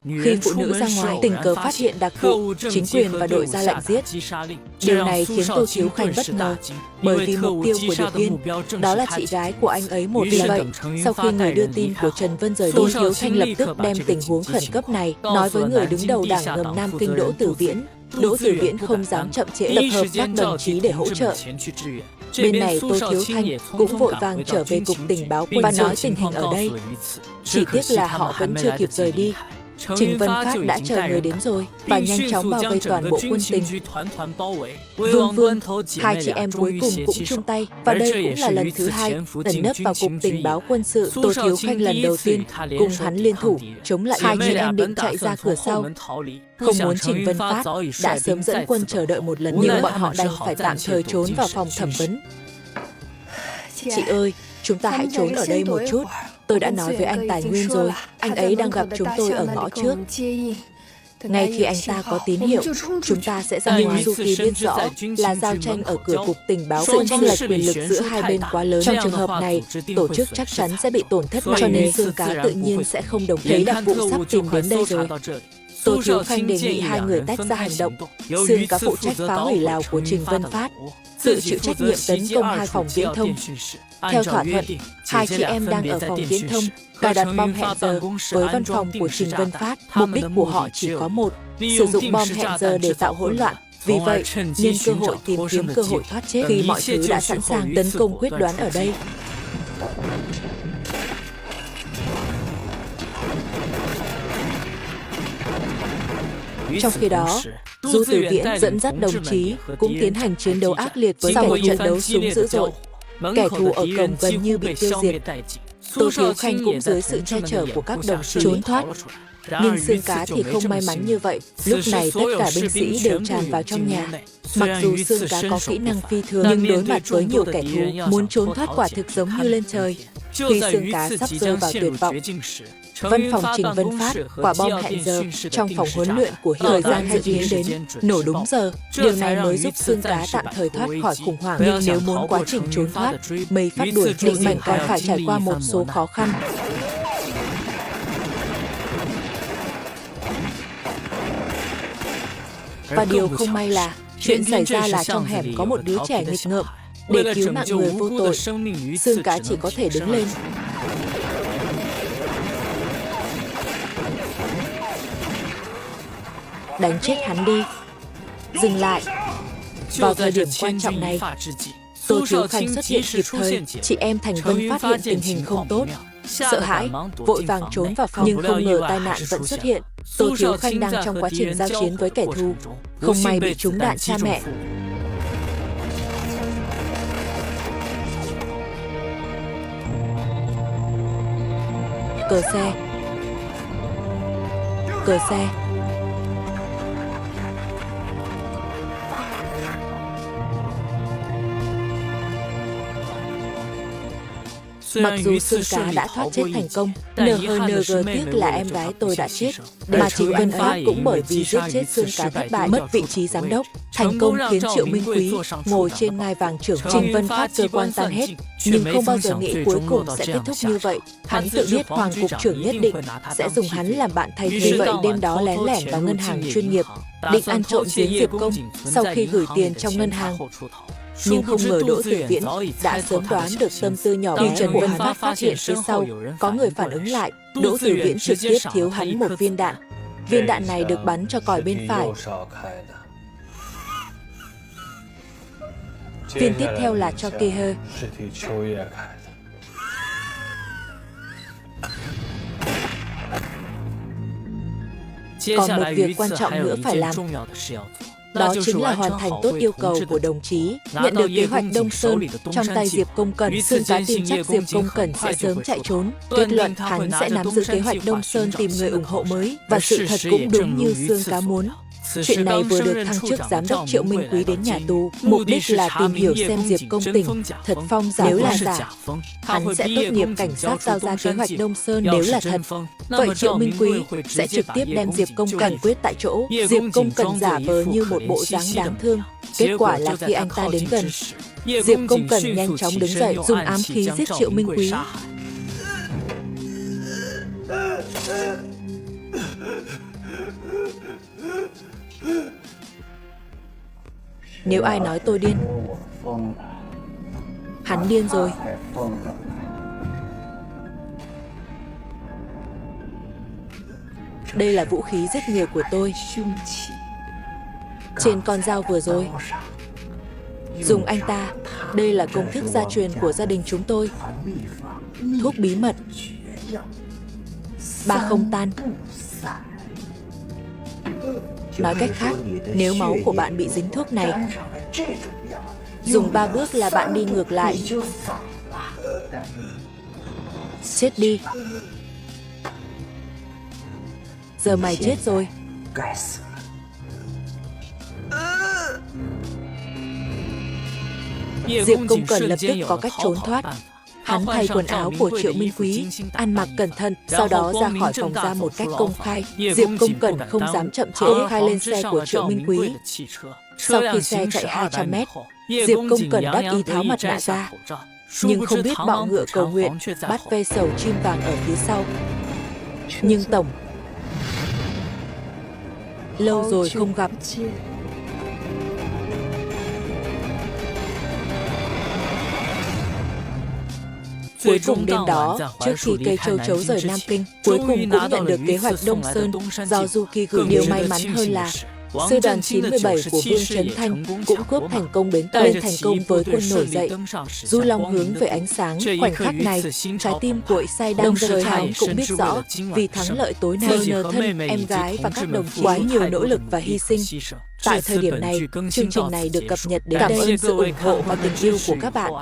Khi phụ nữ ra ngoài, tình cờ phát hiện đặc vụ, chính quyền và đội ra lệnh giết. Điều này khiến Tô Thiếu Khanh bất ngờ, bởi vì mục tiêu của điệp viên đó là chị gái của anh ấy một. Vì vậy, sau khi người đưa tin của Trần Vân rời đi, Tô Thiếu Khanh lập tức đem tình huống khẩn cấp này nói với người đứng đầu đảng Ngầm Nam Kinh Đỗ Tử Viễn. Đỗ Tử Viễn không dám chậm trễ, tập hợp các đồng chí để hỗ trợ. Bên này Tô Thiếu Khanh cũng vội vàng trở về cục tình báo và nói tình hình ở đây. Chỉ tiếc là họ vẫn chưa kịp rời đi. Trình Vân Phát đã chờ người đến rồi và nhanh chóng bao vây toàn bộ quân tình. Vương Vương, hai chị em cuối cùng cũng chung tay và đây cũng là lần thứ hai ẩn nấp vào cục tình báo quân sự. Tô Thiếu Khanh lần đầu tiên cùng hắn liên thủ chống lại hai chị em định chạy ra cửa sau. Không muốn Trình Vân Phát đã sớm dẫn quân chờ đợi một lần, nhưng bọn họ đành phải tạm thời trốn vào phòng thẩm vấn. Chị ơi, chúng ta hãy trốn ở đây một chút. Tôi đã nói với anh Tài Nguyên rồi, anh ấy đang gặp chúng tôi ở ngõ trước. Ngay khi anh ta có tín hiệu, chúng ta sẽ ra ngoài. Du Kỳ biết rõ là giao tranh ở cửa cục tình báo, sự chênh lệch quyền lực giữa hai bên quá lớn. Trong trường hợp này, tổ chức chắc chắn sẽ bị tổn thất nặng, cho nên Dương Cá tự nhiên sẽ không đồng ý. Đặc vụ sắp tìm đến đây rồi. Tô Thiếu Khanh đề nghị hai người tách ra hành động. Dương Cá phụ trách phá hủy lào của Trình Vân Phát, tự chịu trách nhiệm tấn công hai phòng viễn thông. Theo thỏa thuận, hai chị em đang ở phòng viễn thông cài đặt bom hẹn giờ với văn phòng của Trình Vân Phát. Mục đích của họ chỉ có một, sử dụng bom hẹn giờ để tạo hỗn loạn. Vì vậy, nhân cơ hội tìm kiếm cơ hội thoát chết. Khi mọi thứ đã sẵn sàng, tấn công quyết đoán ở đây. Trong khi đó, Du Tử Viễn dẫn dắt đồng chí cũng tiến hành chiến đấu ác liệt với một trận đấu súng dữ dội. Kẻ thù ở cổng gần như bị tiêu diệt. Tô Thiếu Khanh cũng dưới sự che chở của các đồng chí trốn thoát. Nhưng Xương Cá thì không may mắn như vậy. Lúc này tất cả binh sĩ đều tràn vào trong nhà. Mặc dù Xương Cá có kỹ năng phi thường, nhưng đối mặt với nhiều kẻ thù, muốn trốn thoát quả thực giống như lên trời. Khi Xương Cá sắp rơi vào tuyệt vọng, văn phòng Trình Vân Phát, quả bom hẹn giờ trong phòng huấn luyện của thời gian dự kiến đến nổ đúng giờ. Điều này mới giúp Xương Cá tạm thời thoát khỏi khủng hoảng. Nhưng nếu muốn quá trình trốn thoát, Mây Phát đuổi định mệnh còn phải trải qua một số khó khăn. Và điều không may là chuyện xảy ra là trong hẻm có một đứa trẻ nghịch ngợm. Để cứu mạng người vô tội, Xương Cá chỉ có thể đứng lên. Đánh chết hắn đi. Dừng lại. Vào thời điểm quan trọng này, Tô Thiếu Khanh xuất hiện kịp thời. Chị em Thành Vân phát hiện tình hình không tốt, sợ hãi, vội vàng trốn vào phòng. Nhưng không ngờ tai nạn vẫn xuất hiện. Tô Thiếu Khanh đang trong quá trình giao chiến với kẻ thù, không may bị trúng đạn cha mẹ. Cờ xe. Cờ xe. Mặc dù Xương Cá đã thoát chết thành công, NHNG tiếc là em gái tôi đã chết, mà Trình Vân Phát cũng bởi vì giết chết Xương Cá thất bại, mất vị trí giám đốc. Thành công khiến Triệu Minh Quý ngồi trên ngai vàng trưởng. Trình Vân Phát cơ quan tan hết, nhưng không bao giờ nghĩ cuối cùng sẽ kết thúc như vậy. Hắn tự biết Hoàng cục trưởng nhất định sẽ dùng hắn làm bạn thay thế. Vậy đêm đó lén lẻn vào ngân hàng chuyên nghiệp, định ăn trộm giếng Diệp Công sau khi gửi tiền trong ngân hàng. Nhưng không ngờ Đỗ Tử Viễn đã sớm đoán được tâm tư nhỏ bé. Khi Trần Vân Phát phát hiện phía sau có người phản ứng lại, Đỗ Tử Viễn trực tiếp thiếu hắn một viên đạn. Viên đạn này được bắn cho còi bên phải. Viên tiếp theo là cho Kỳ Hơ. Còn một việc quan trọng nữa phải làm. Đó chính là hoàn thành tốt yêu cầu của đồng chí, nhận được kế hoạch Đông Sơn trong tay Diệp Công Cẩn. Xương Cá tin chắc Diệp Công Cẩn sẽ sớm chạy trốn. Kết luận hắn sẽ nắm giữ kế hoạch Đông Sơn tìm người ủng hộ mới, và sự thật cũng đúng như Xương Cá muốn. Chuyện này vừa được thăng chức giám đốc Triệu Minh Quý đến nhà tù, mục đích là tìm hiểu xem Diệp Công Tình thật phong giả. Nếu là giả, hắn sẽ tốt nghiệp cảnh sát giao ra kế hoạch Đông Sơn. Nếu là thật, vậy Triệu Minh Quý sẽ trực tiếp đem Diệp Công Cẩn quyết tại chỗ. Diệp Công Cẩn giả vờ như một bộ dáng đáng thương. Kết quả là khi anh ta đến gần, Diệp Công Cẩn nhanh chóng đứng dậy dùng ám khí giết Triệu Minh Quý. Nếu ai nói tôi điên, hắn điên rồi. Đây là vũ khí giết người của tôi. Trên con dao vừa rồi, dùng anh ta. Đây là công thức gia truyền của gia đình chúng tôi. Thuốc bí mật, 3 không tan. Nói cách khác, nếu máu của bạn bị dính thuốc này, dùng 3 bước là bạn đi ngược lại. Chết đi. Giờ mày chết rồi. Diệp Công Cẩn lập tức có cách trốn thoát. Hắn thay quần áo của Triệu Minh Quý, ăn mặc cẩn thận, sau đó ra khỏi phòng ra một cách công khai. Diệp Công Cẩn không dám chậm trễ, khai lên xe của Triệu Minh Quý. Sau khi xe chạy 200 mét, Diệp Công Cẩn đắc ý tháo mặt nạ ra, nhưng không biết bọ ngựa cầu nguyện bắt ve sầu chim vàng ở phía sau. Nhưng tổng, lâu rồi không gặp. Cuối cùng đêm đó, trước khi cây châu chấu rời Nam Kinh, cuối cùng cũng nhận được kế hoạch Đông Sơn do Du Kỳ gửi. Điều may mắn hơn là sư đoàn 97 của Vương Trấn Thanh cũng cướp thành công bến tàu, thành công với quân nổi dậy. Du Long hướng về ánh sáng. Khoảnh khắc này, trái tim của Isai đang rơi hào cũng biết rõ, vì thắng lợi tối nay, nhờ thân, em gái và các đồng chí quá nhiều nỗ lực và hy sinh. Tại thời điểm này, chương trình này được cập nhật đến đây. Cảm ơn sự ủng hộ và tình yêu của các bạn.